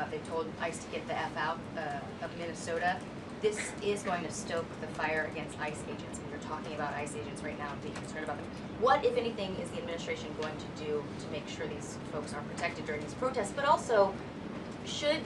They've told ICE to get the F out of Minnesota. This is going to stoke the fire against ICE agents. And you're talking about ICE agents right now and being concerned about them. What, if anything, is the administration going to do to make sure these folks are protected during these protests? But also, should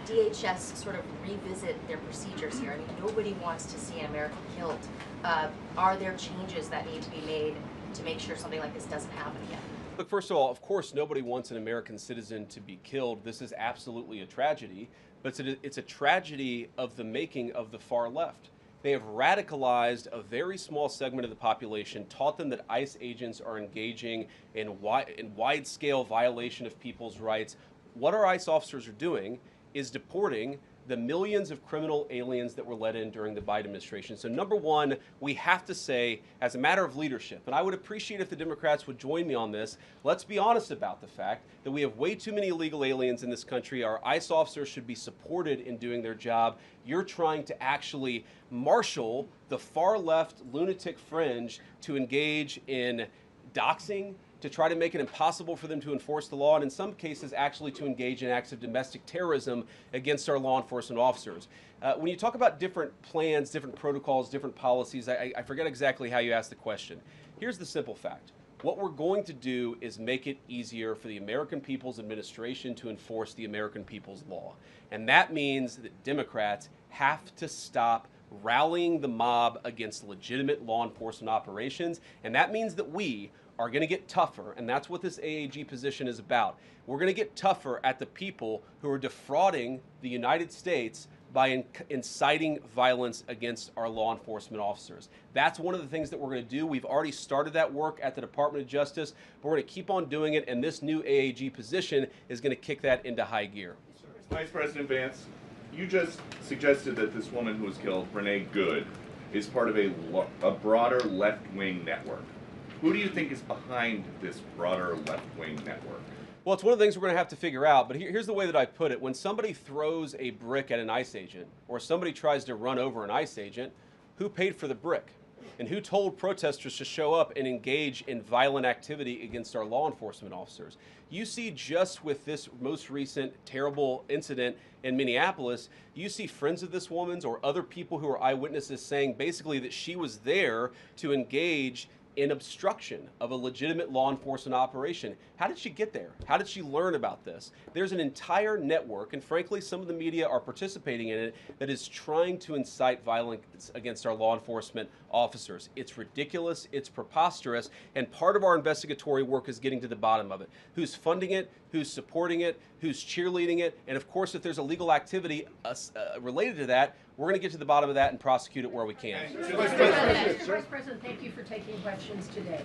DHS sort of revisit their procedures here? I mean, nobody wants to see an American killed. Are there changes that need to be made to make sure something like this doesn't happen again? Look, first of all, of course, nobody wants an American citizen to be killed. This is absolutely a tragedy, but it's a tragedy of the making of the far left. They have radicalized a very small segment of the population, taught them that ICE agents are engaging in wide-scale violation of people's rights. What our ICE officers are doing is deporting the millions of criminal aliens that were let in during the Biden administration. So number one, we have to say, as a matter of leadership, and I would appreciate if the Democrats would join me on this, let's be honest about the fact that we have way too many illegal aliens in this country. Our ICE officers should be supported in doing their job. You're trying to actually marshal the far left lunatic fringe to engage in doxing, to try to make it impossible for them to enforce the law, and in some cases actually to engage in acts of domestic terrorism against our law enforcement officers. When you talk about different plans, different protocols, different policies, I forget exactly how you asked the question. Here's the simple fact. What we're going to do is make it easier for the American people's administration to enforce the American people's law. And that means that Democrats have to stop rallying the mob against legitimate law enforcement operations, and that means that we are going to get tougher, and that's what this AAG position is about. We're going to get tougher at the people who are defrauding the United States by inciting violence against our law enforcement officers. That's one of the things that we're going to do. We've already started that work at the Department of Justice, but we're going to keep on doing it, and this new AAG position is going to kick that into high gear. Vice President Vance, you just suggested that this woman who was killed, Renee Good, is part of a broader left-wing network. Who do you think is behind this broader left-wing network? Well, it's one of the things we're going to have to figure out, but here's the way that I put it. When somebody throws a brick at an ICE agent, or somebody tries to run over an ICE agent, who paid for the brick? And who told protesters to show up and engage in violent activity against our law enforcement officers? You see, just with this most recent terrible incident in Minneapolis, you see friends of this woman's or other people who are eyewitnesses saying basically that she was there to engage in obstruction of a legitimate law enforcement operation. How did she get there? How did she learn about this? There's an entire network, and frankly, some of the media are participating in it, that is trying to incite violence against our law enforcement officers. It's ridiculous, it's preposterous, and part of our investigatory work is getting to the bottom of it. Who's funding it? Who's supporting it? Who's cheerleading it? And of course, if there's illegal activity related to that, we're going to get to the bottom of that and prosecute it where we can. Mr. Vice President, thank you for taking questions today.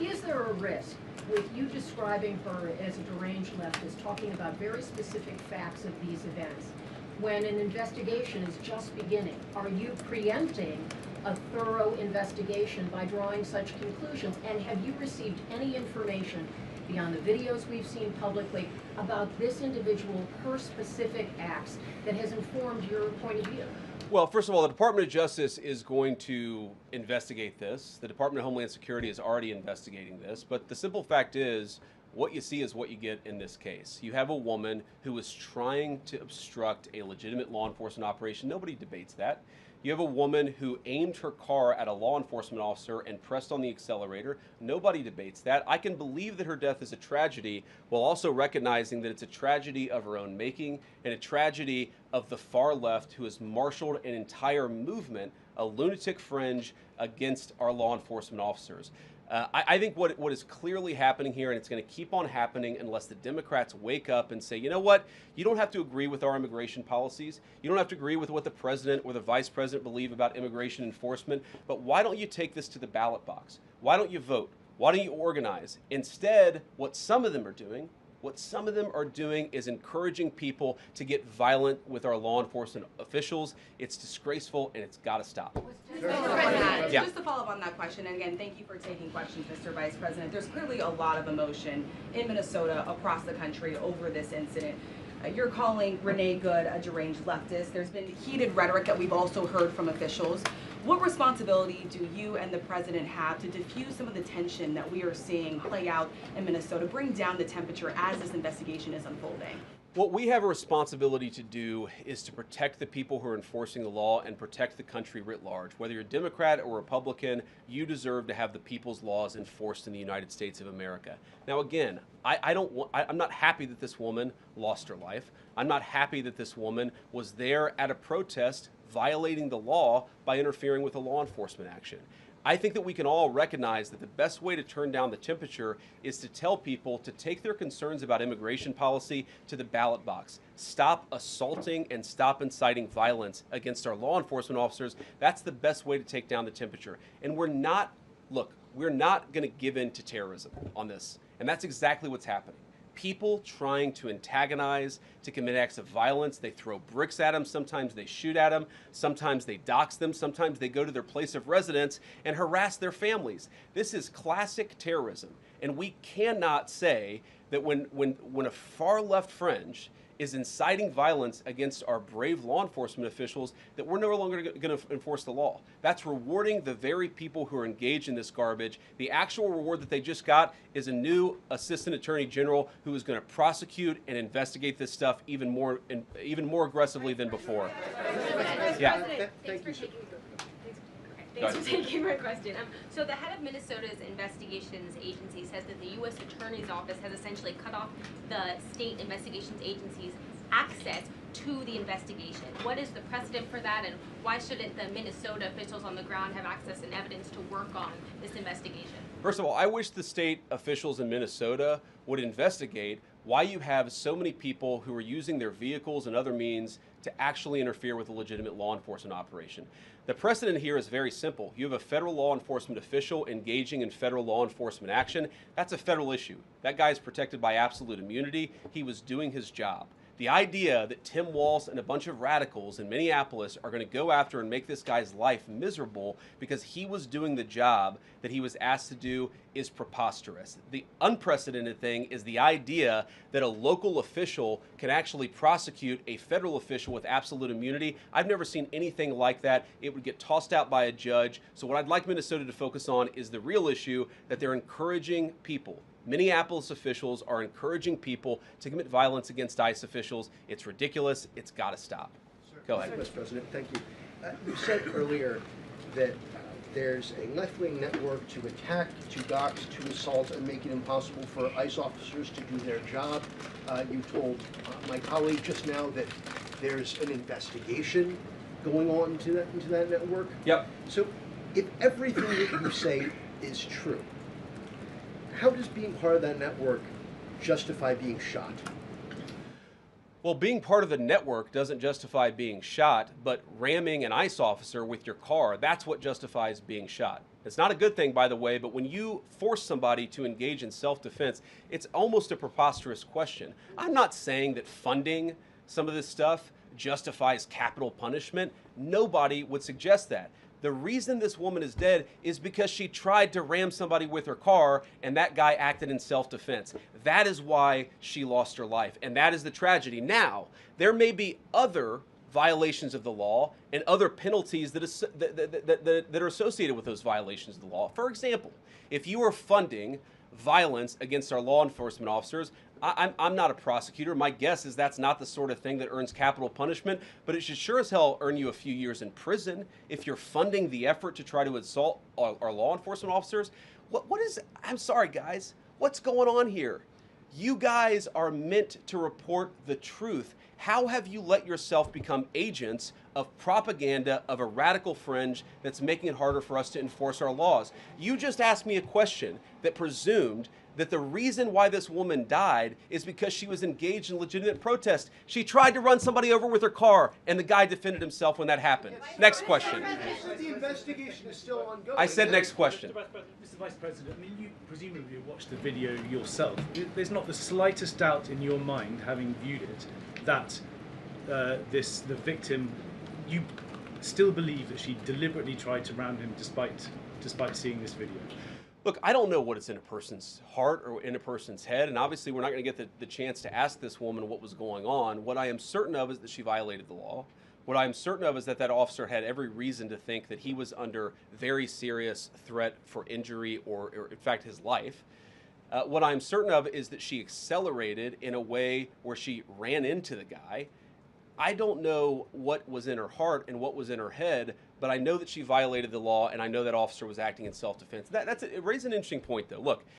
Is there a risk with you describing her as a deranged leftist, talking about very specific facts of these events, when an investigation is just beginning? Are you preempting a thorough investigation by drawing such conclusions? And have you received any information beyond the videos we've seen publicly about this individual, her specific acts, that has informed your point of view? Well, first of all, the Department of Justice is going to investigate this. The Department of Homeland Security is already investigating this. But the simple fact is, what you see is what you get in this case. You have a woman who is trying to obstruct a legitimate law enforcement operation. Nobody debates that. You have a woman who aimed her car at a law enforcement officer and pressed on the accelerator. Nobody debates that. I can believe that her death is a tragedy, while also recognizing that it's a tragedy of her own making and a tragedy of the far left, who has marshaled an entire movement, a lunatic fringe, against our law enforcement officers. I think what is clearly happening here, and it's going to keep on happening unless the Democrats wake up and say, you know what, you don't have to agree with our immigration policies. You don't have to agree with what the president or the vice president believe about immigration enforcement, but why don't you take this to the ballot box? Why don't you vote? Why don't you organize? Instead, what some of them are doing is encouraging people to get violent with our law enforcement officials. It's disgraceful, and it's got to stop. Just to follow up on that question, and again, thank you for taking questions, Mr. Vice President. There's clearly a lot of emotion in Minnesota, across the country, over this incident. You're calling Renee Good a deranged leftist. There's been heated rhetoric that we've also heard from officials. What responsibility do you and the president have to diffuse some of the tension that we are seeing play out in Minnesota, bring down the temperature as this investigation is unfolding? What we have a responsibility to do is to protect the people who are enforcing the law and protect the country writ large. Whether you're Democrat or Republican, you deserve to have the people's laws enforced in the United States of America. Now, again, I'm not happy that this woman lost her life. I'm not happy that this woman was there at a protest violating the law by interfering with a law enforcement action. I think that we can all recognize that the best way to turn down the temperature is to tell people to take their concerns about immigration policy to the ballot box. Stop assaulting and stop inciting violence against our law enforcement officers. That's the best way to take down the temperature. And we're not going to give in to terrorism on this. And that's exactly what's happening. People trying to antagonize, to commit acts of violence. They throw bricks at them. Sometimes they shoot at them. Sometimes they dox them. Sometimes they go to their place of residence and harass their families. This is classic terrorism. And we cannot say that when a far left fringe is inciting violence against our brave law enforcement officials, that we're no longer going to enforce the law. That's rewarding the very people who are engaged in this garbage. The actual reward that they just got is a new assistant attorney general who is going to prosecute and investigate this stuff even more aggressively than before. Yeah. Thanks for taking my question. So the head of Minnesota's investigations agency says that the U.S. Attorney's Office has essentially cut off the state investigations agency's access to the investigation. What is the precedent for that, and why shouldn't the Minnesota officials on the ground have access and evidence to work on this investigation? First of all, I wish the state officials in Minnesota would investigate why you have so many people who are using their vehicles and other means to actually interfere with a legitimate law enforcement operation. The precedent here is very simple. You have a federal law enforcement official engaging in federal law enforcement action. That's a federal issue. That guy is protected by absolute immunity. He was doing his job. The idea that Tim Walz and a bunch of radicals in Minneapolis are going to go after and make this guy's life miserable because he was doing the job that he was asked to do is preposterous. The unprecedented thing is the idea that a local official can actually prosecute a federal official with absolute immunity. I've never seen anything like that. It would get tossed out by a judge. So what I'd like Minnesota to focus on is the real issue that they're encouraging people. Minneapolis officials are encouraging people to commit violence against ICE officials. It's ridiculous. It's got to stop. Go ahead. Mr. President, thank you. You said earlier that there's a left-wing network to attack, to dox, to assault, and make it impossible for ICE officers to do their job. You told my colleague just now that there's an investigation going on into that network. Yep. So if everything that you say is true, how does being part of that network justify being shot? Well, being part of the network doesn't justify being shot, but ramming an ICE officer with your car, that's what justifies being shot. It's not a good thing, by the way, but when you force somebody to engage in self-defense, it's almost a preposterous question. I'm not saying that funding some of this stuff justifies capital punishment. Nobody would suggest that. The reason this woman is dead is because she tried to ram somebody with her car and that guy acted in self-defense. That is why she lost her life, and that is the tragedy. Now, there may be other violations of the law and other penalties that are associated with those violations of the law. For example, if you are funding violence against our law enforcement officers, I'm not a prosecutor. My guess is that's not the sort of thing that earns capital punishment, but it should sure as hell earn you a few years in prison if you're funding the effort to try to assault our law enforcement officers. I'm sorry, guys. What's going on here? You guys are meant to report the truth. How have you let yourself become agents of propaganda of a radical fringe that's making it harder for us to enforce our laws? You just asked me a question that presumed that the reason why this woman died is because she was engaged in legitimate protest. She tried to run somebody over with her car, and the guy defended himself when that happened. Next question. The investigation is still ongoing. I said next question. Mr. Vice President, I mean, you presumably watched the video yourself. There's not the slightest doubt in your mind, having viewed it, that the victim, you still believe that she deliberately tried to ram him despite seeing this video? Look, I don't know what is in a person's heart or in a person's head, and obviously we're not going to get the chance to ask this woman what was going on. What I am certain of is that she violated the law. What I'm certain of is that that officer had every reason to think that he was under very serious threat for injury or in fact, his life. What I'm certain of is that she accelerated in a way where she ran into the guy. I don't know what was in her heart and what was in her head, but I know that she violated the law, and I know that officer was acting in self-defense. It raises an interesting point, though. Look,